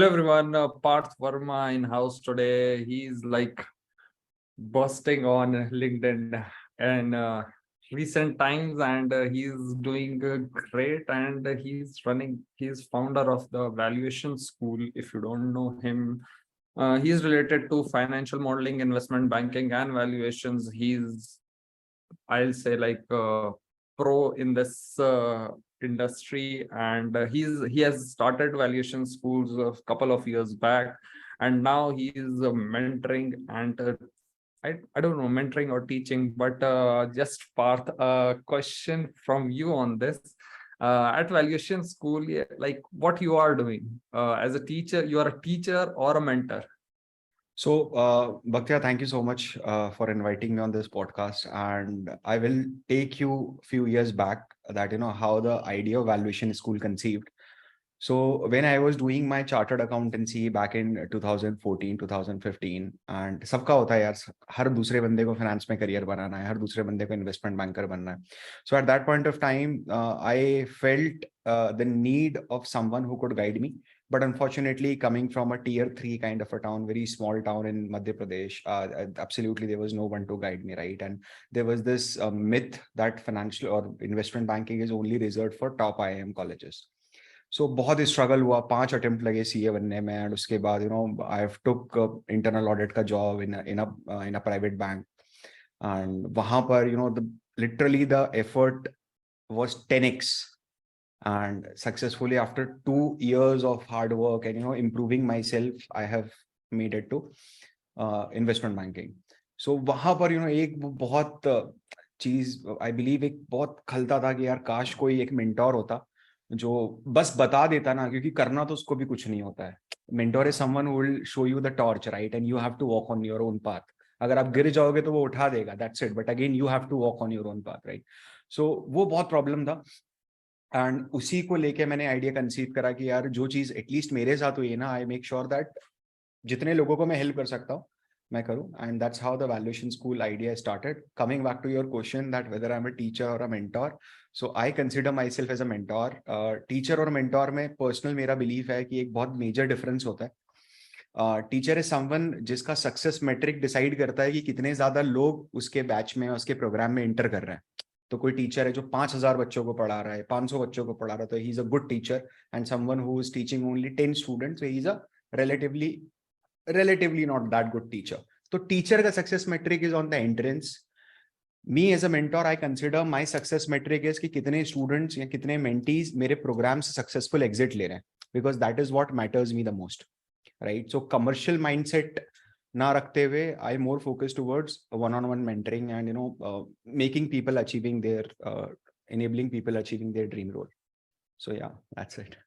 Hello everyone, Parth Verma in house today. He's like busting on LinkedIn in recent times, and he's doing great. And he's founder of the Valuation School. If you don't know him, he's related to financial modeling, investment banking, and valuations. I'll say like pro in this industry, and he has started valuation schools a couple of years back, and now he is mentoring and I don't know, mentoring or teaching, but just part a question from you on this. At valuation school, yeah, like what you are doing as a teacher, you are a teacher or a mentor? So, Bhaktya, thank you so much for inviting me on this podcast. And I will take you a few years back that, how the idea of valuation school conceived. So when I was doing my chartered accountancy back in 2014, 2015, and सबका होता है यार, हर दूसरे बंदे को finance में career बनाना है, हर दूसरे बंदे को investment banker बनना है. So at that point of time, I felt the need of someone who could guide me. But unfortunately, coming from a tier 3 kind of a town, very small town in Madhya Pradesh, absolutely there was no one to guide me, right? And there was this myth that financial or investment banking is only reserved for top IIM colleges. So बहुत struggle हुआ, 5 attempt लगे CA बनने में, and उसके बाद आई टुक internal audit का job in a private bank, and वहां पर literally the effort was 10x, and successfully after 2 years of hard work and improving myself, I have made it to investment banking. So वहां पर एक बहुत चीज I believe एक बहुत खलता था कि यार काश कोई एक मेंटोर होता जो बस बता देता ना, क्योंकि करना तो उसको भी कुछ नहीं होता है. Mentor is someone who will show you the torch, right, and you have to walk on your own path. अगर आप गिर जाओगे तो वो उठा देगा, that's it, but again you have to walk on your own path, right. So वो बहुत प्रॉब्लम था, एंड उसी को लेके मैंने आइडिया कंसीव करा कि यार जो चीज एटलीस्ट मेरे साथ हुई है ना, आई मेक श्योर दैट जितने लोगों को मैं हेल्प कर सकता हूँ मैं करूँ. And that's how the valuation school idea started. Coming back to your question that whether I am a teacher और a mentor, so I consider myself as a mentor. Teacher और mentor में personal मेरा belief है कि एक बहुत major difference होता है. टीचर इज समवन जिसका सक्सेस मेट्रिक डिसाइड करता है कि कितने ज्यादा लोग उसके बैच में उसके प्रोग्राम में इंटर कर रहे हैं. तो कोई टीचर है जो 5,000 बच्चों को पढ़ा रहा है, 500 बच्चों को पढ़ा रहा है, तो he is a good teacher. And someone who is teaching only 10 students, he is a relatively not that good teacher. So teacher का success metric is on the entrance. Me as a mentor, I consider my success metric is कि कितने students या कितने mentees मेरे program से successful exit ले रहे हैं, because that is what matters me the most, right? So commercial mindset ना रखते हुए, I more focus towards one-on-one mentoring and making people achieving their enabling people achieving their dream role. So yeah, that's it.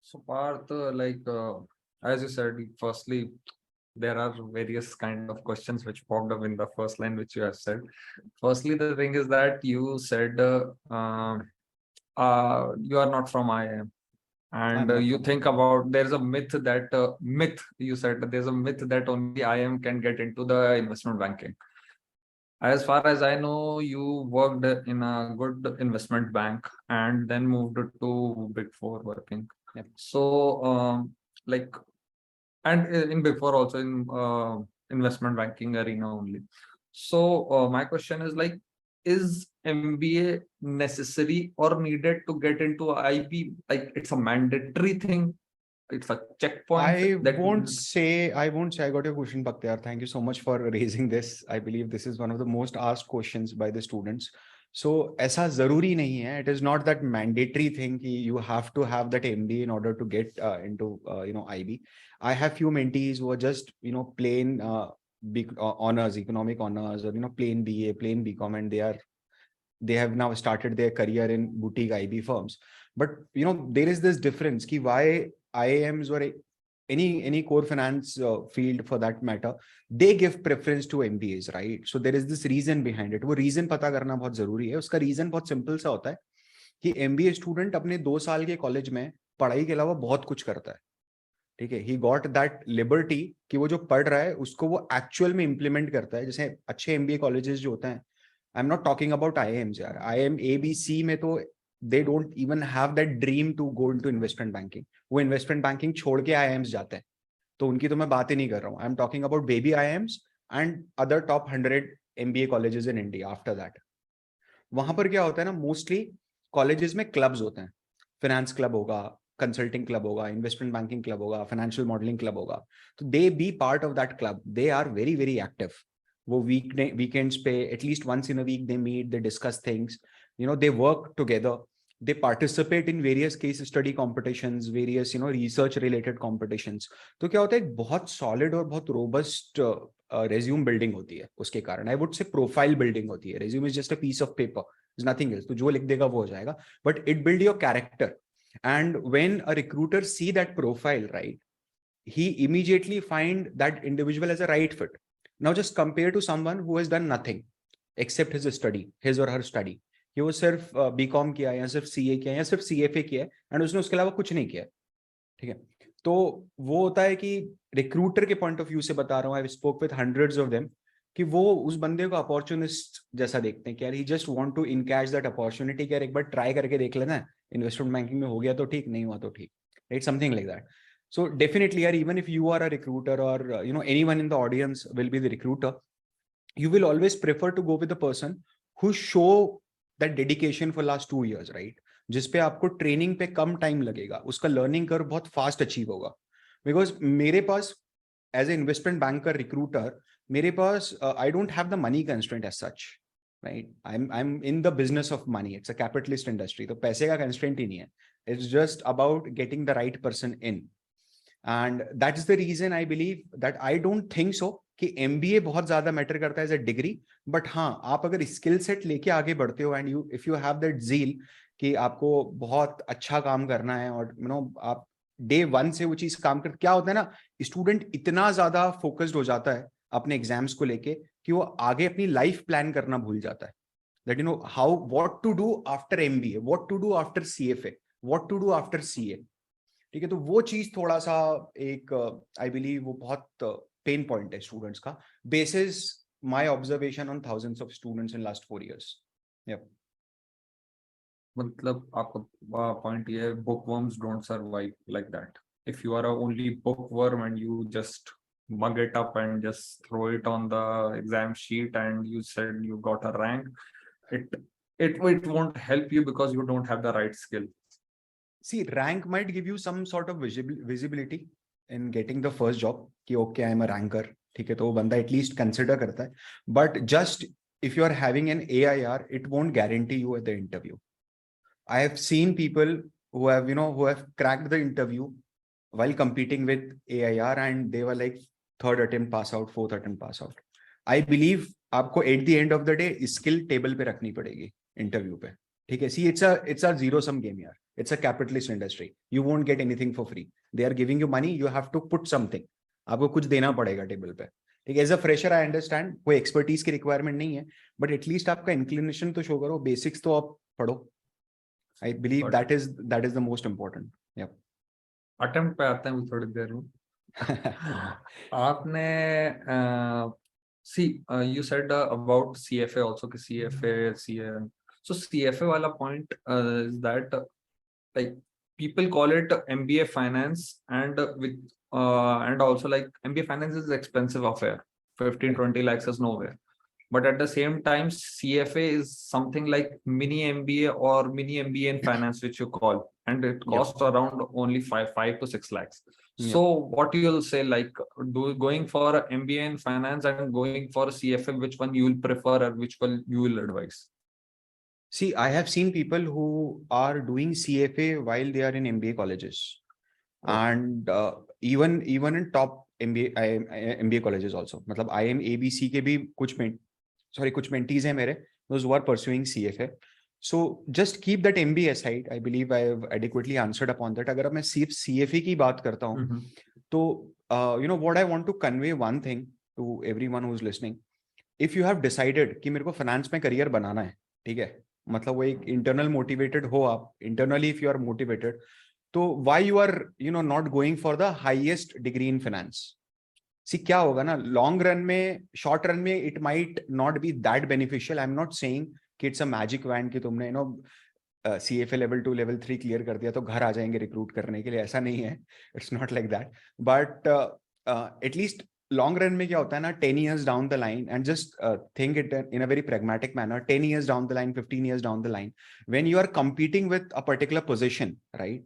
So Parth, as you said, firstly, there are various kind of questions which popped up in the first line which you have said. Firstly, the thing is that you said you are not from IIM, and you think about there's a myth that you said that there's a myth that only IIM can get into the investment banking. As far as I know, you worked in a good investment bank and then moved to Big Four working. Yep. So, like, and in Big Four also in investment banking arena only. So, my question is like, is MBA necessary or needed to get into IB? Like, it's a mandatory thing. It's a checkpoint. I won't say I got your question, Bhaktiyar. Thank you so much for raising this. I believe this is one of the most asked questions by the students. So ऐसा जरूरी नहीं है. It is not that mandatory thing कि you have to have that MBA in order to get into IB. I have few mentees who are just plain big honors, economic honors, or plain BA, plain BCom, and they have now started their career in boutique IB firms. But there is this difference कि why IIMs or any core finance field for that matter, they give preference to MBAs, right? So there is this reason behind it. वो reason पता करना बहुत जरूरी है. उसका reason बहुत simple सा होता है कि MBA student अपने 2 साल के कॉलेज में पढ़ाई के अलावा बहुत कुछ करता है. ठीक है, he got that liberty कि वो जो पढ़ रहा है उसको वो actual में implement करता है. जैसे अच्छे MBA colleges जो होते हैं, आई am not talking about IIMs यार, IIM A B C में तो they don't even have that dream to go into investment banking. वो investment banking छोड़ के IIMs जाते हैं, तो उनकी तो मैं बात ही नहीं कर रहा हूँ. I'm talking about baby IIMs and other top 100 MBA colleges in India after that. वहां पर क्या होता है ना, मोस्टली कॉलेजेस में क्लब्स होते हैं. फिनेंस क्लब होगा, कंसल्टिंग क्लब होगा, इन्वेस्टमेंट बैंकिंग क्लब होगा, फाइनेंशियल मॉडलिंग क्लब होगा. तो they be part of that club. They are very very active. वो वीकेंड्स पे at least once in a week they meet, they discuss things, they work together. They participate in various case study competitions, various research related competitions. तो क्या होता है, एक बहुत solid और बहुत robust resume building होती है उसके कारण. I would say profile building होती है. Resume is just a piece of paper, is nothing else. तो जो लिख देगा वो हो जाएगा. But it build your character. And when a recruiter see that profile, right, he immediately find that individual as a right fit. Now just compare to someone who has done nothing except his study, his or her study. कि वो सिर्फ BCom किया है या सिर्फ CA किया है या सिर्फ सीएफए किया है एंड उसने उसके अलावा कुछ नहीं किया. ठीक है, तो वो होता है कि रिक्रूटर के पॉइंट ऑफ व्यू से बता रहा हूँ, I spoke with hundreds of them, कि वो उस बंदे को अपॉर्चुनिस्ट जैसा देखते हैं कि यार he just want to encash that opportunity, कि यार एक बार ट्राई करके देख लेना, इन्वेस्टमेंट बैंकिंग में हो गया तो ठीक, नहीं हुआ तो ठीक, right, something like that. So definitely, यार, even if you are a recruiter or anyone in the audience will be the recruiter, you will always prefer to go with the person who show that dedication for last 2 years, right? जिसपे आपको training पे कम time लगेगा, उसका learning curve बहुत fast achieve होगा. Because मेरे पास as a investment banker recruiter, मेरे पास I don't have the money constraint as such, right. I am in the business of money, it's a capitalist industry, तो पैसे का कंस्ट्रेंट ही नहीं है. It's just about getting the right person in. And that is the reason I believe that I don't think so कि MBA बहुत ज्यादा matter करता है एज अ डिग्री. बट हाँ, आप अगर स्किल सेट लेके आगे बढ़ते हो and if you have that zeal कि आपको बहुत अच्छा काम करना है और आप डे 1 से वो चीज काम कर, क्या होता है ना, स्टूडेंट इतना ज्यादा फोकस्ड हो जाता है अपने एग्जाम्स को लेके कि वो आगे अपनी लाइफ प्लान करना भूल जाता है. That how what to do after MBA, what to do after CFA, what to do after CA. ठीक है, तो वो चीज थोड़ा सा एक आई बिलीव वो बहुत पेन पॉइंट है स्टूडेंट्स का, basis my observation on thousands of students in last 4 years. Yep. मतलब आपका पॉइंट ये है, bookworms don't survive like that. If you are a only bookworm and you just mug it up and just throw it on the exam sheet and you said you got a rank, it won't help you because you don't have the right skill. See, rank might give you some sort of visibility in getting the first job कि okay, I am a ranker, ठीक है, तो वो बंदा at least consider करता है. But just if you are having an AIR, it won't guarantee you at the interview. I have seen people who have cracked the interview while competing with AIR and they were like third attempt pass out, fourth attempt pass out. I believe आपको at the end of the day skill table पे रखनी पड़ेगी interview पे. ठीक है, see, it's a zero sum game यार. It's a capitalist industry. You won't get anything for free. They are giving you money. You have to put something. आपको कुछ देना पड़ेगा टेबल पे. ठीक है, as a fresher I understand कोई expertise की रिक्वायरमेंट नहीं है, बट एटलीस्ट आपका इंक्लिनेशन तो शो करो, बेसिक्स तो आप पढ़ो. I believe that is the most important. Yup, attempt पे आते हैं थोड़ी देर में. आपने you said about CFA also, कि CFA, CA. So CFA वाला point is that like people call it MBA finance, and and also like MBA finance is expensive affair. 15-20 lakhs is nowhere. But at the same time, CFA is something like mini MBA or mini MBA in finance, which you call, and it costs around only 5 to 6 lakhs. So what you'll say, like going for MBA in finance and going for CFA, which one you will prefer or which one you will advise? See, I have seen people who are doing CFA while they are in MBA colleges, and even in top MBA colleges also. मतलब IMABC के भी कुछ mentees हैं मेरे, those who are pursuing CFA. So just keep that MBA aside. I believe I have adequately answered upon that. अगर मैं सिर्फ CFA की बात करता हूँ, तो what I want to convey one thing to everyone who is listening. If you have decided कि मेरे को finance में career बनाना है, ठीक है, मतलब वो एक internal motivated हो आप, internally if you are motivated, तो why you are not going for the highest degree in finance? See, क्या होगा ना, लॉन्ग रन में, शॉर्ट रन में it might not be that beneficial. I am not saying कि it's a magic wand कि तुमने CFA level 2 level 3 clear कर दिया तो घर आ जाएंगे रिक्रूट करने के लिए, ऐसा नहीं है. It's not like that. But at least long run में क्या होता है ना, 10 years down the line, and just think it in a very pragmatic manner, 10 years down the line, 15 years down the line, when you are competing with a particular position, right,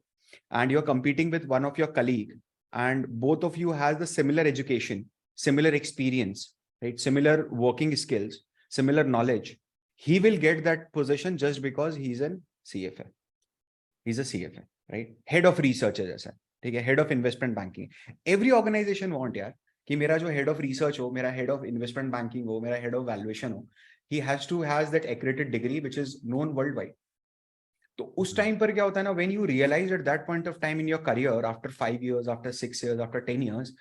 and you're competing with one of your colleague, and both of you has the similar education, similar experience, right, similar working skills, similar knowledge, he will get that position just because he's an CFA. He's a CFA, right? Head of research है जैसा, ठीक है, head of investment banking. Every organization want यार कि मेरा जो head of research हो, मेरा head of investment banking हो, मेरा head of valuation हो, he has that accredited degree which is known worldwide. तो उस टाइम पर क्या होता है ना, when you realize at that point of time in your career, after 5 years, after 6 years, after 10 years,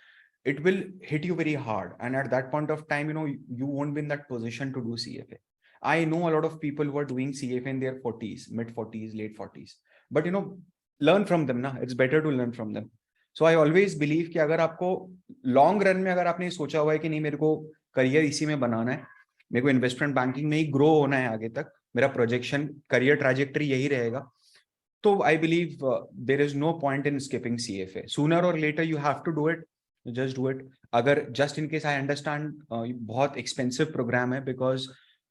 it will hit you very hard. And at that point of time, you won't be in that position to do CFA. I know a lot of people who are doing CFA in their 40s, mid 40s, late 40s. But learn from them ना. It's better to learn from them. So I always believe कि अगर आपको long run में अगर आपने सोचा हुआ है कि नहीं मेरे को करियर इसी में बनाना है, मेरे को इन्वेस्टमेंट बैंकिंग में ही ग्रो होना है आगे तक, मेरा प्रोजेक्शन करियर ट्रैजेक्टरी यही रहेगा, तो I believe there is no point in skipping CFA. Sooner और later you have to do it, just do it. अगर just in case I understand बहुत एक्सपेंसिव प्रोग्राम है, because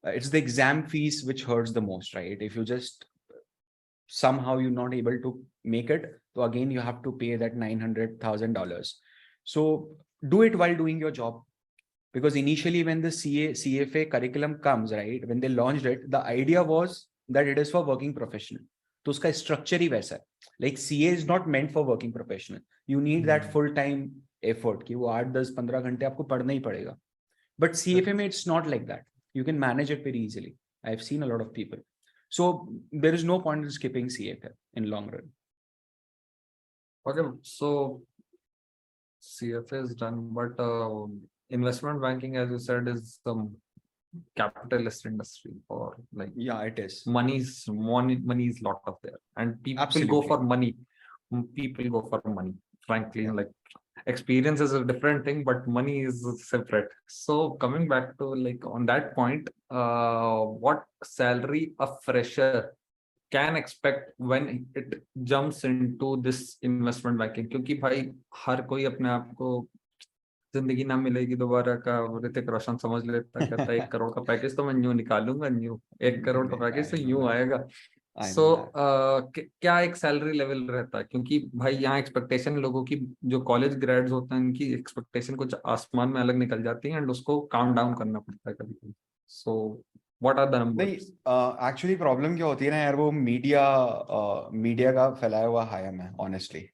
it's the exam fees which hurts the most, right? If you just somehow you're not able to make it, so again you have to pay that $900,000. So do it while doing your job, because initially when the CFA curriculum comes, right, when they launched it, the idea was that it is for working professional. तो उसका structure ही वैसा है. Like CA is not meant for working professional. You need that full time effort कि वो 8-10-15 घंटे आपको पढ़ना ही पड़ेगा. But CFA में it's not like that. You can manage it very easily. I've seen a lot of people. So there is no point in skipping CFA in long run. Okay, so CFA is done, but investment banking, as you said, is some capitalist industry, or like Yeah, it is. money is lot of there, and people go Absolutely. for money. People go for money. Frankly, Yeah. like experience is a different thing, but money is separate. So coming back to like on that point, what salary a fresher can expect when it jumps into this investment banking? क्योंकि भाई हर कोई अपने आप को जिंदगी ना मिलेगी दोबारा का ऋतिक रोशन समझ लेता, कहता है 1 करोड़ का पैकेज तो मैं न्यू निकालूंगा, न्यू 1 करोड़ का पैकेज तो न्यू आएगा. सो क्या एक सैलरी लेवल रहता है? क्योंकि भाई यहाँ एक्सपेक्टेशन लोगों की, जो कॉलेज ग्रेड्स होते हैं उनकी एक्सपेक्टेशन कुछ आसमान में अलग निकल जाती है, एंड उसको काउंट डाउन करना पड़ता है कभी कभी. सो व्हाट आर द नहीं, नंबर्स? एक्चुअली प्रॉब्लम क्या होती है ना यार, वो मीडिया का फैलाया हुआ हायम है. ऑनेस्टली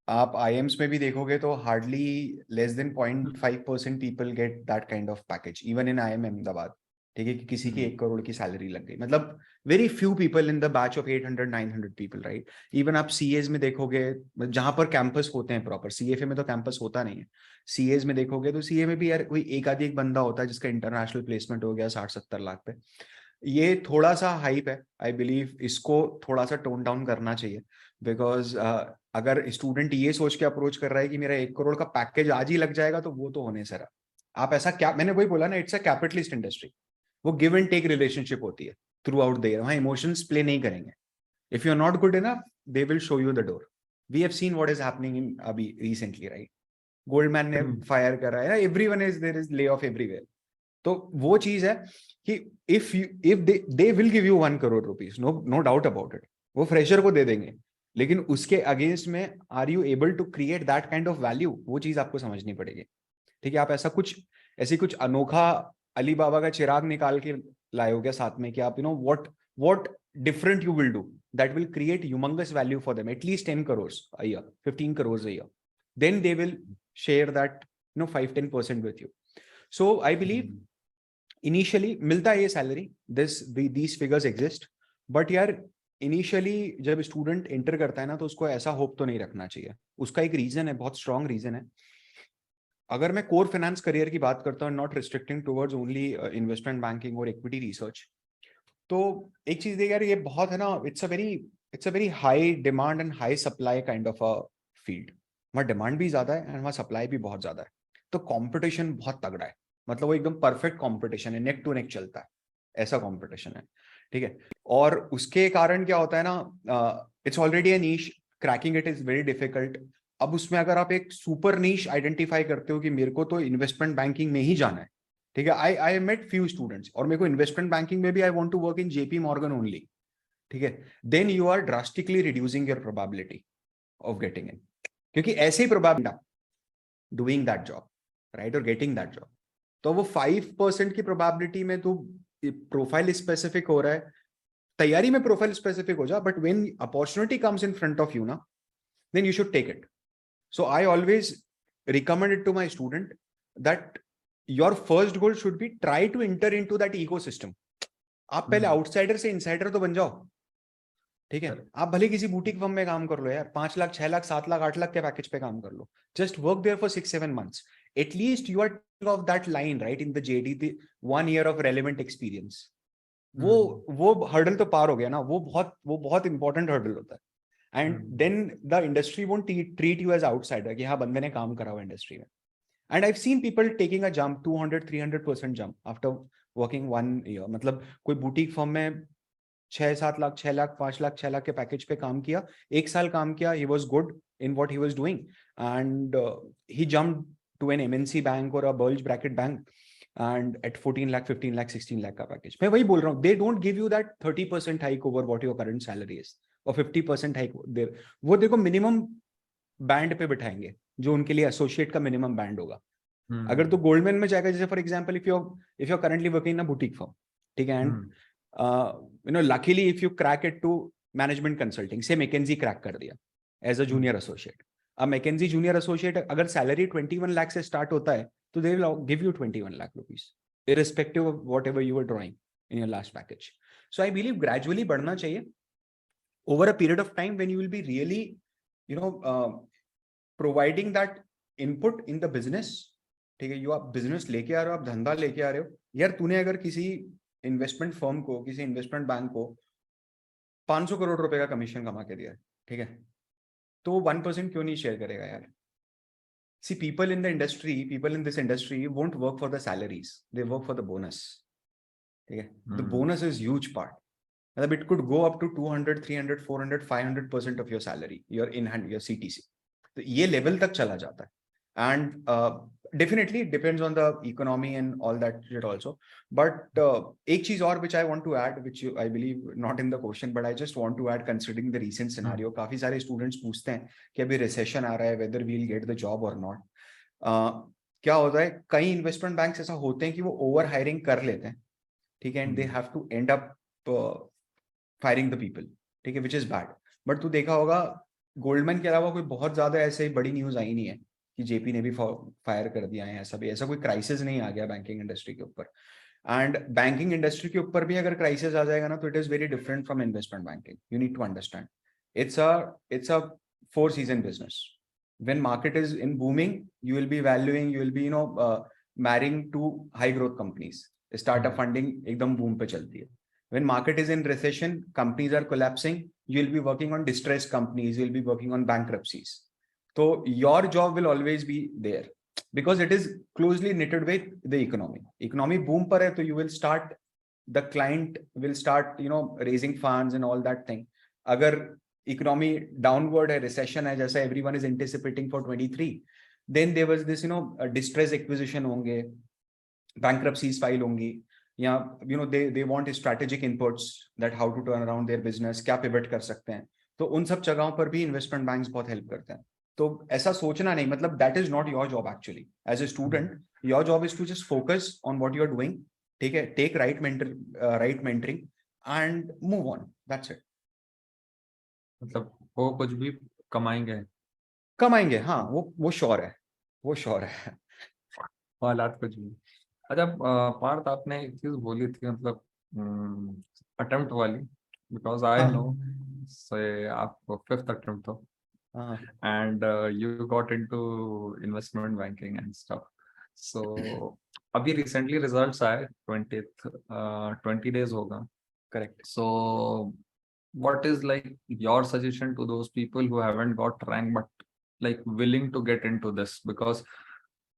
आप IIMs में भी देखोगे तो hardly less than 0.5% people get that kind of package, even in IIM Ahmedabad. ठीक है, कि किसी की 1 करोड़ की सैलरी लग गई, मतलब very few people in the batch of 800-900 people, right? Even आप CAs में देखोगे जहां पर कैंपस होते हैं प्रॉपर, CFA में तो कैंपस होता नहीं है. CAs में देखोगे तो CA में भी यार कोई एक बंदा होता है जिसका इंटरनेशनल प्लेसमेंट हो गया 60-70 लाख पे. ये थोड़ा सा हाइप है, आई बिलीव इसको थोड़ा सा टोन डाउन करना चाहिए. बिकॉज अगर स्टूडेंट ये सोच के अप्रोच कर रहा है कि मेरा 1 करोड़ का पैकेज आज ही लग जाएगा, तो वो तो होने से रहा. आप ऐसा क्या, मैंने वही बोला ना, इट्स अ कैपिटलिस्ट इंडस्ट्री. वो गिव एंड टेक रिलेशनशिप होती है थ्रू आउट द ईयर. वहां इमोशंस प्ले नहीं करेंगे. If you are not good enough, they will show you the door. We have seen what is happening in अभी recently, right? Goldman ने fire करा है, everyone is, there is layoff everywhere. तो वो चीज है कि if they will give you 1 crore rupees, no doubt about it, वो फ्रेशर को दे देंगे. लेकिन उसके अगेंस्ट में are you able to create that kind of value, वो चीज आपको समझनी पड़ेगी. ठीक है, आप ऐसी कुछ अनोखा अली बाबा का चिराग निकाल के लाए हो क्या साथ में, कि आप what different you will do that will create humongous value for them, at least 10 crores a year, 15 crores a year. Then they will share that 5-10% with you. So I believe initially मिलता है ये salary, these figures exist. But यार initially जब student enter करता है ना, तो उसको ऐसा होप तो नहीं रखना चाहिए. उसका एक रीजन है, बहुत स्ट्रॉन्ग रीजन है. अगर मैं कोर फाइनेंस करियर की बात करता हूँ, not restricting towards only investment banking और इक्विटी रिसर्च, तो एक चीज देख यार, ये बहुत है ना, it's a very high demand and high supply kind of a field. वहाँ डिमांड भी ज्यादा है एंड वहाँ सप्लाई भी बहुत ज्यादा है. तो कॉम्पिटिशन बहुत तगड़ा है, मतलब वो एकदम परफेक्ट कंपटीशन है, नेक टू नेक चलता है, ऐसा कंपटीशन है. ठीक है, और उसके कारण क्या होता है ना, it's already a niche, cracking it is very difficult. अब उसमें अगर आप एक सुपर नीश आइडेंटिफाई करते हो कि मेरे को तो इन्वेस्टमेंट बैंकिंग में ही जाना है, ठीक है, आई मेट फ्यू स्टूडेंट्स, और मेरे को इन्वेस्टमेंट बैंकिंग में भी I want to work in JP Morgan only, ठीक है, then you are drastically reducing your probability of getting in, क्योंकि ऐसे ही probability doing that job, right, और गेटिंग दैट जॉब, तो वो 5% की प्रोबेबिलिटी में तू प्रोफाइल स्पेसिफिक हो रहा है, तैयारी में प्रोफाइल स्पेसिफिक हो जा, but when opportunity comes in front of you ना, then you should take it. So I always recommend it to my student that your first goal should be try to enter into that ecosystem। आप पहले outsider से insider तो बन जाओ, ठीक है, आप भले किसी बुटीक फर्म में काम कर लो यार, 5 लाख 6 लाख 7 लाख 8 लाख के पैकेज पे काम कर लो, just work there for 6-7 months, at least you are of that line, right, in the JD, 1 year of relevant experience. वो हर्डल तो पार हो गया ना, वो बहुत इंपॉर्टेंट हर्डल होता है, and then the industry won't treat you as outsider कि हाँ बंदे ने काम करा हुआ इंडस्ट्री में। And I seen people taking a jump 200-300% jump after working 1 year। मतलब कोई बुटीक फर्म में 6-7 लाख 6 लाख 5 लाख 6 लाख के पैकेज पे काम किया, 1 साल काम किया, he was good in what he was doing, and he jumped to an MNC bank और a bulge bracket bank, and at 14 lakh 15 lakh 16 lakh का पैकेज। मैं वही बोल रहा हूँ, they don't give you that 30% hike over what your current salary is or 50% hike there। वो देखो minimum band पे बिठाएंगे जो उनके लिए एसोसिएट का मिनिमम बैंड होगा। अगर तो गोल्डमैन में जाएगा, जैसे for example if you currently working in a boutique firm, ठीक है, and you know luckily if you crack it to management consulting, से मैकेंजी क्रैक कर दिया एज अ जूनियर एसोसिएट। अब मैकेंजी जूनियर एसोसिएट अगर सैलरी 21 लाख से start होता है तो they will give you 21 lakh rupees irrespective of whatever you were drawing in your last package। So I believe gradually बढ़ना चाहिए over a period of time when you will be really, you know, providing that input in the business। ठीक है, आप business लेके आ रहे हो, आप धंधा लेके आ रहे हो यार, तूने अगर किसी इन्वेस्टमेंट फर्म को, किसी इन्वेस्टमेंट बैंक को 500 करोड़ रुपए का कमीशन कमा के दिया, ठीक है, तो 1% क्यों नहीं शेयर करेगा यार? See, people in this industry won't work for the salaries, they work for the bonus। Okay? The bonus is huge part। मतलब it could go up to 200, 300, 400, 500% of your salary, your in hand, your CTC। तो ये level तक चला जाता है, and definitely it depends on the economy and all that shit also। But एक चीज और which I want to add, which I believe not in the question, but I just want to add considering the recent scenario। काफी सारे students पूछते हैं कि अभी recession आ रहा है, whether we'll get the job or not। क्या होता है, कई इन्वेस्टमेंट बैंक्स ऐसा होते हैं कि वो ओवर हायरिंग कर लेते हैं, ठीक है, and they have to end up firing the people, ठीक है, विच इज बैड। बट तू देखा होगा गोल्डमैन के अलावा कोई बहुत ज्यादा ऐसे बड़ी न्यूज आई नहीं है कि जेपी ने भी फायर कर दिया है, ऐसा भी, ऐसा कोई क्राइसिस नहीं आ गया बैंकिंग इंडस्ट्री के ऊपर। एंड बैंकिंग इंडस्ट्री के ऊपर भी अगर क्राइसिस आ जाएगा ना, तो it is very different from investment banking. You need to understand it's a 4-season business। When market is in booming, you will be valuing, you will be, you know, marrying to high growth companies। Startup funding एकदम boom पे चलती है। When market is in recession, companies are collapsing, you will be working on distressed companies, you will be working on bankruptcies। So your job will always be there because it is closely knitted with the economy। Economy boom पर है तो you will start, the client will start, you know, raising funds and all that thing। अगर economy downward है, recession है, जैसा everyone is anticipating for 23, then there was this, you know, distress acquisition होंगे, bankruptcies file होंगी, या you know they want strategic inputs that how to turn around their business, क्या pivot कर सकते हैं, तो उन सब जगहों पर भी investment banks बहुत help करते हैं। तो ऐसा सोचना नहीं, मतलब that is not your job actually as a student। your job is to just focus on what you are doing, ठीक है, take right mentoring and move on, that's it। मतलब वो कुछ भी कमाएंगे, हाँ, वो श्योर है, वो श्योर है। हालात कुछ भी। अच्छा पार्थ, आपने एक चीज बोली थी, मतलब अटेम्प्ट वाली, बिकॉज आई नो से आप 5th अटेम्प्ट हो, and you got into investment banking and stuff। So अभी recently results आए 20 days होगा, correct. so what is like your suggestion to those people who haven't got rank but like willing to get into this? Because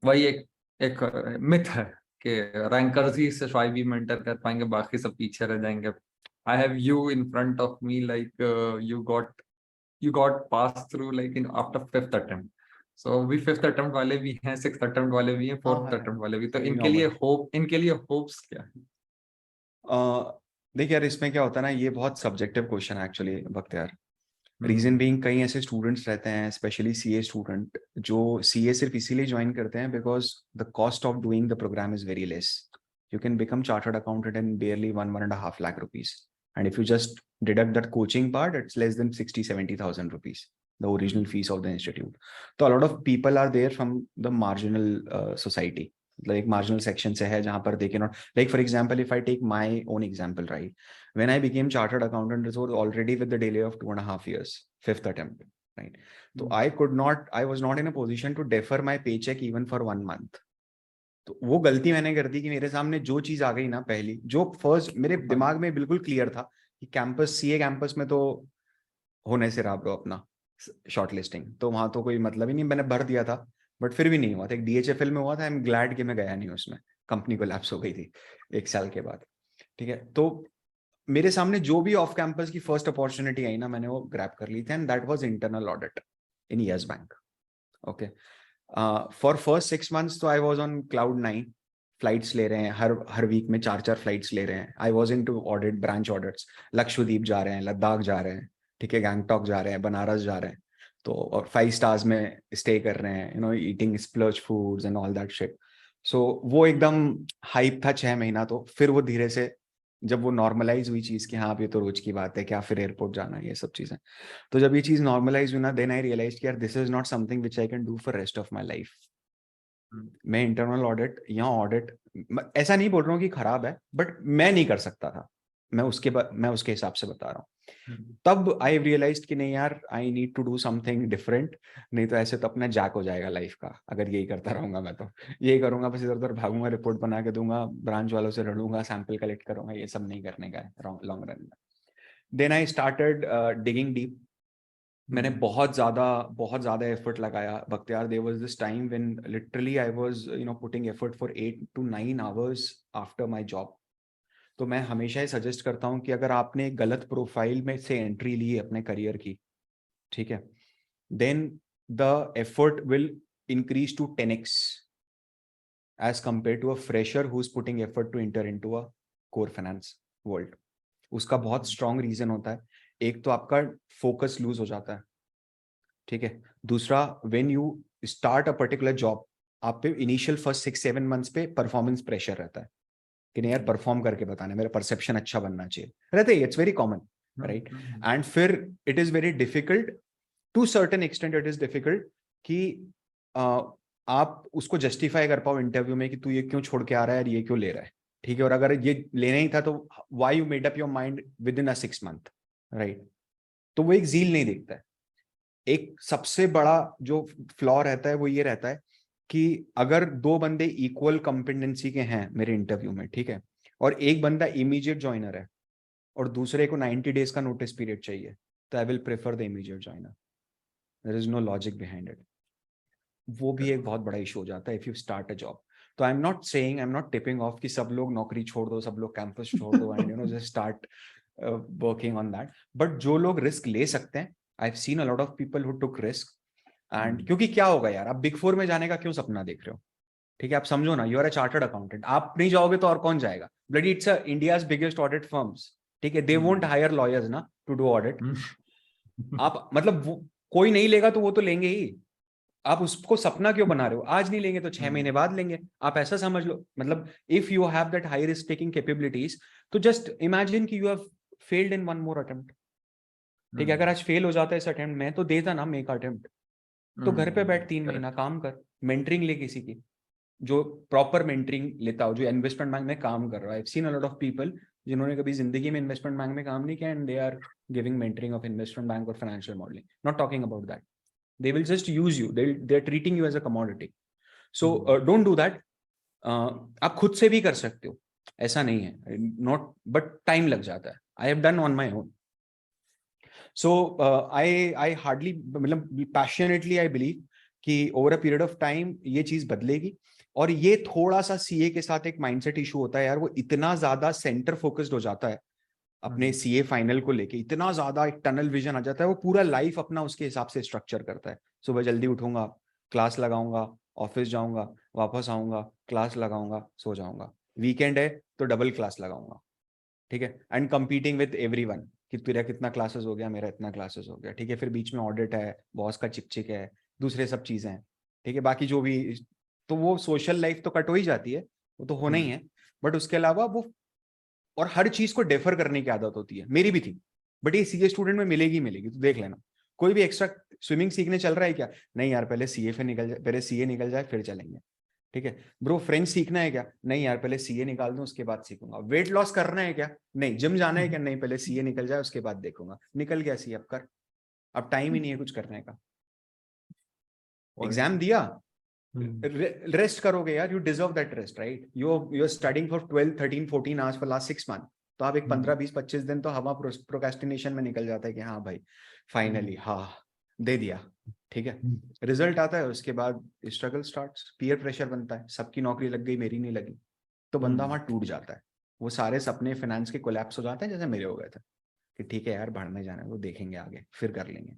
वही एक myth है कि rankers ही सिर्फ IB mentor कर पाएंगे, बाकी सब पीछे रह जाएंगे। I have you in front of me, like you got passed through like in after fifth attempt. So we fifth attempt वाले भी हैं, sixth attempt वाले भी हैं, हाँ fourth हाँ, attempt वाले भी, तो very इनके normal. लिए होप्स क्या है? देखिए यार, इसमें क्या होता है ना, ये बहुत सब्जेक्टिव क्वेश्चन है actually Bakhtiyar. Reason hmm, being, कई ऐसे स्टूडेंट्स रहते हैं स्पेशली सीए स्टूडेंट जो सीए सिर्फ इसीलिए ज्वाइन करते हैं because the cost of doing the programme is very less. You can become chartered accountant in barely 1.5 lakh rupees, and if you just deduct that coaching part, it's less than 60-70,000 rupees, the original fees of the institute. So a lot of people are there from the marginal society, like marginal section से है जहाँ पर they cannot, like for example if I take my own example, right, when I became chartered accountant, it was already with the delay of 2.5 years, fifth attempt, right? So I was not in a position to defer my paycheck even for 1 month. तो वो गलती मैंने कर दी कि मेरे सामने जो चीज आ गई ना, पहली जो फर्स्ट मेरे दिमाग में बिल्कुल क्लियर था कि कैंपस, सीए कैंपस में तो होने से रहा ब्रो अपना शॉर्ट लिस्टिंग, तो वहां तो कोई मतलब ही नहीं, मैंने भर दिया था बट फिर भी नहीं हुआ था. एक डीएचएफएल में हुआ था, आई एम ग्लैड कि मैं गया नहीं उसमें, कंपनी को लैप्स हो गई थी 1 साल के बाद. ठीक है, तो मेरे सामने जो भी ऑफ कैंपस की फर्स्ट अपॉर्चुनिटी आई ना, मैंने वो ग्रैब कर ली थी, and that was internal audit in yes bank. Okay, for first 6 months तो I was on cloud 9. Flights ले रहे हैं, हर वीक में 4-4 फ्लाइट्स ले रहे हैं. I was into audit, branch audits. Lakshadweep जा रहे हैं, लद्दाख जा रहे हैं, ठीक है, गैंगटॉक जा रहे हैं, बनारस जा रहे हैं, तो और 5 स्टार्स में स्टे कर रहे हैं, eating splurge foods and all that shit. So वो एकदम हाइप था 6 महीना. तो फिर वो धीरे से जब वो नॉर्मलाइज हुई चीज कि हाँ अब ये तो रोज की बात है, क्या फिर एयरपोर्ट जाना है, ये सब चीजें, तो जब ये चीज नॉर्मलाइज हुई ना, देन आई रियलाइज कि यार this is not something which I can do for rest of my life. मैं इंटरनल ऑडिट या ऑडिट, ऐसा नहीं बोल रहा हूँ कि खराब है, बट मैं नहीं कर सकता था. मैं उसके हिसाब से बता रहा हूँ. तब आई रियलाइज कि नहीं यार, I need to do something different. नहीं तो ऐसे तो अपना जैक हो जाएगा लाइफ का, अगर यही करता रहूंगा. मैं तो यही करूंगा, बस इधर उधर भागूंगा, रिपोर्ट बना के दूंगा, ब्रांच वालों से लड़ूंगा, सैंपल कलेक्ट करूंगा. ये सब नहीं करने का है लॉन्ग रन में. Then I started digging deep. मैंने बहुत ज्यादा एफर्ट लगाया Bakhtiyar. There was this time when literally I was putting effort for 8 to 9 hours after my job. तो मैं हमेशा ही सजेस्ट करता हूँ कि अगर आपने गलत प्रोफाइल में से एंट्री ली है अपने करियर की, ठीक है, then the effort will increase to 10x as compare to a fresher who is putting effort to enter into a core finance world. उसका बहुत स्ट्रॉन्ग रीजन होता है. एक तो आपका फोकस लूज हो जाता है, ठीक है. दूसरा, when you start a particular job, आप पे इनिशियल फर्स्ट 6-7 months पे परफॉर्मेंस प्रेशर रहता है कि नहीं यार परफॉर्म करके बताना, मेरा परसेप्शन अच्छा बनना चाहिए, रहते ही. It's very common, right. And फिर it is very difficult, to certain extent it is difficult कि आप उसको जस्टिफाई कर पाओ इंटरव्यू में कि तू ये क्यों छोड़ के आ रहा है और ये क्यों ले रहा है, ठीक है. और अगर ये लेना ही था तो why you made up your mind with in a 6 month, right. तो वो एक जील नहीं दिखता है. एक सबसे बड़ा जो फ्लॉ रहता है वो ये रहता है कि अगर 2 बंदे इक्वल कॉम्पिटेंसी के हैं मेरे इंटरव्यू में, ठीक है, और एक बंदा इमीडिएट ज्वाइनर है और दूसरे को 90 days का नोटिस पीरियड चाहिए, तो I will prefer the immediate joiner. There is no logic behind it. वो भी एक बहुत बड़ा इशू हो जाता है if you start a job. तो I am not tipping off कि सब लोग नौकरी छोड़ दो, सब लोग कैंपस छोड़ दो and just start working on that. But जो लोग रिस्क ले सकते हैं, I have seen a lot of people who took risk. And क्योंकि क्या होगा यार, आप बिग फोर में जाने का क्यों सपना देख रहे हो, ठीक है. आप समझो ना, you are a chartered accountant, आप नहीं जाओगे तो और कौन जाएगा. Bloody it's India's biggest audit firms, ठीक है. दे वोंट हायर लॉयर्स ना टू डू ऑडिट. आप मतलब कोई नहीं लेगा तो वो तो लेंगे ही. आप उसको सपना क्यों बना रहे हो, आज नहीं लेंगे तो 6 महीने बाद लेंगे, आप ऐसा समझ लो. मतलब if you have that high risk taking capabilities, तो जस्ट इमेजिन कि you have failed in one more attempt, ठीक है. अगर आज फेल हो जाता है इस अटेम्प्ट में, तो देता ना मेक अटेम्प्ट. तो घर पे बैठ 3 महीना काम कर, मेंटरिंग ले किसी की, जो प्रॉपर मेंटरिंग लेता हो, जो इन्वेस्टमेंट बैंक में काम कर रहा है. I have seen a lot of people जिन्होंने कभी जिंदगी में इन्वेस्टमेंट बैंक में काम नहीं किया and they are giving mentoring of investment bank और financial modelling. Not talking about that. They will just use you. They're treating you as a commodity. So don't do that. आप खुद से भी कर सकते हो, ऐसा नहीं है. Not, but टाइम लग जाता है. I have done on my own. So I hardly, मतलब passionately I believe कि over a period of time ये चीज बदलेगी. और ये थोड़ा सा सीए के साथ एक माइंडसेट इशू होता है यार, वो इतना ज्यादा सेंटर फोकस्ड हो जाता है अपने सीए फाइनल को लेके इतना ज्यादा एक टनल विजन आ जाता है, वो पूरा लाइफ अपना उसके हिसाब से स्ट्रक्चर करता है। सुबह जल्दी उठूंगा, क्लास लगाऊंगा, ऑफिस जाऊंगा, वापस आऊंगा, क्लास लगाऊंगा, सो जाऊंगा, वीकेंड है तो डबल क्लास लगाऊंगा, ठीक है, एंड कंपीटिंग विद एवरीवन कि तेरा कितना क्लासेस हो गया, मेरा इतना क्लासेस हो गया, ठीक है, फिर बीच में ऑडिट है, बॉस का चिक चिक है, दूसरे सब चीजें हैं, ठीक है, बाकी जो भी, तो वो सोशल लाइफ तो कट हो ही जाती है, वो तो होना ही है, बट उसके अलावा वो, और हर चीज को डेफर करने की आदत होती है, मेरी भी थी, बट ये सीए स्टूडेंट में मिलेगी मिलेगी, तो देख लेना। कोई भी एक्स्ट्रा स्विमिंग सीखने चल रहा है क्या, नहीं यार पहले सीए फिर निकल जाए, पहले सीए निकल जाए फिर चलेंगे, ठीक है। ब्रो फ्रेंच सीखना है क्या, नहीं यार पहले सीए निकाल दूं उसके बाद सीखूंगा। वेट लॉस करना है क्या, नहीं। जिम जाना है क्या, नहीं पहले सीए निकल जाए उसके बाद देखूंगा। निकल गया सीए, अब कर, अब टाइम ही नहीं है कुछ करने का। एग्जाम दिया, रेस्ट करोगे यार, you deserve that rest, right. You are studying for 12 13 14 hours for last 6 month, तो आप एक 15 20 25 दिन तो हवा प्रोक्रेस्टिनेशन में निकल जाता है कि हाँ भाई फाइनली हाँ दे दिया, ठीक है। रिजल्ट आता है, उसके बाद स्ट्रगल स्टार्ट्स, पीयर प्रेशर बनता है, सबकी नौकरी लग गई मेरी नहीं लगी, तो बंदा वहां टूट जाता है, वो सारे सपने फाइनेंस के कोलैप्स हो जाते हैं जैसे मेरे हो गए थे, कि ठीक है यार बढ़ने जाना है, वो देखेंगे आगे फिर कर लेंगे,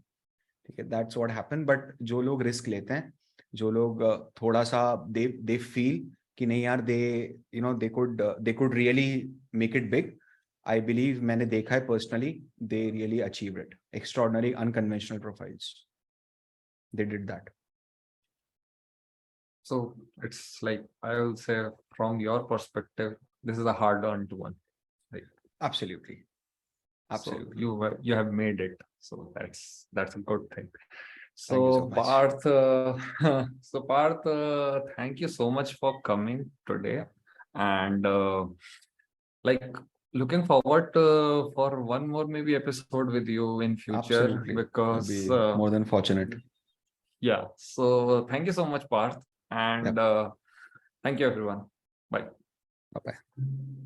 ठीक है, दैट्स व्हाट हैपन। बट जो लोग रिस्क लेते हैं, जो लोग थोड़ा सा दे फील कि नहीं यार they could really make it big, I believe, मैंने देखा है personally, they really achieve it, extraordinary unconventional profiles, they did that. So it's like, I will say, from your perspective, this is a hard-earned one. Absolutely. So you have made it. So that's a good thing. Thank you so So much. Parth, thank you so much for coming today, and like looking forward for one more maybe episode with you in future. Absolutely. Because I'll be more than fortunate. yeah. So thank you so much, Parth, and Yep. thank you everyone. Bye. Bye bye.